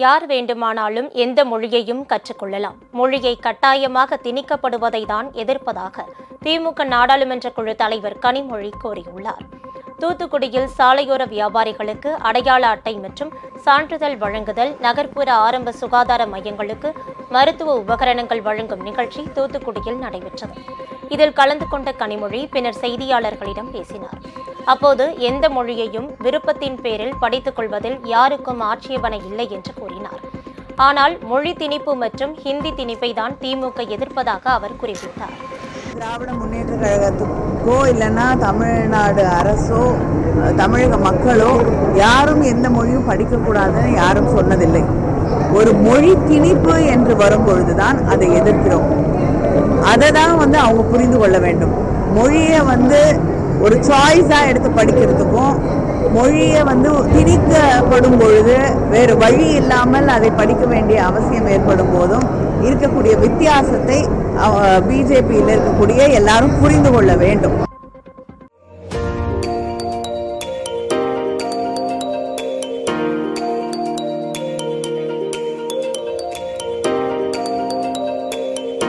யார் வேண்டுமானாலும் எந்த மொழியையும் கற்றுக்கொள்ளலாம். மொழியை கட்டாயமாக திணிக்கப்படுவதை தான் எதிர்ப்பதாக திமுக நாடாளுமன்ற குழு தலைவர் கனிமொழி கூறியுள்ளார். தூத்துக்குடியில் சாலையோர வியாபாரிகளுக்கு அடையாள அட்டை மற்றும் சான்றிதழ் வழங்குதல், நகர்ப்புற ஆரம்ப சுகாதார மையங்களுக்கு மருத்துவ உபகரணங்கள் வழங்கும் நிகழ்ச்சி தூத்துக்குடியில் நடைபெற்றது. இதில் கலந்து கொண்ட கனிமொழி பின்னர் செய்தியாளர்களிடம் பேசினார். அப்போது எந்த மொழியையும் விருப்பத்தின் பேரில் படித்துக் கொள்வதில் யாருக்கும் ஆட்சேபனை இல்லை என்று கூறினார். ஆனால் மொழி திணிப்பு மற்றும் ஹிந்தி திணிப்பை தான் திமுக எதிர்ப்பதாக அவர் குறிப்பிட்டார். திராவிட முன்னேற்ற கழகத்துக்கோ இல்லைன்னா தமிழ்நாடு அரசோ தமிழக மக்களோ யாரும் எந்த மொழியும் படிக்கக்கூடாதுன்னு யாரும் சொன்னதில்லை. ஒரு மொழி திணிப்பு என்று வரும்பொழுதுதான் அதை எதிர்க்கிறோம். அதை தான் அவங்க புரிந்து கொள்ள வேண்டும். மொழியை ஒரு சாய்ஸாக எடுத்து படிக்கிறதுக்கும் மொழியை திணிக்கப்படும் பொழுது வேறு வழி இல்லாமல் அதை படிக்க வேண்டிய அவசியம் ஏற்படும் போதும் இருக்கக்கூடிய வித்தியாசத்தை பிஜேபியில் இருக்கக்கூடிய எல்லாரும் புரிந்து கொள்ள வேண்டும்.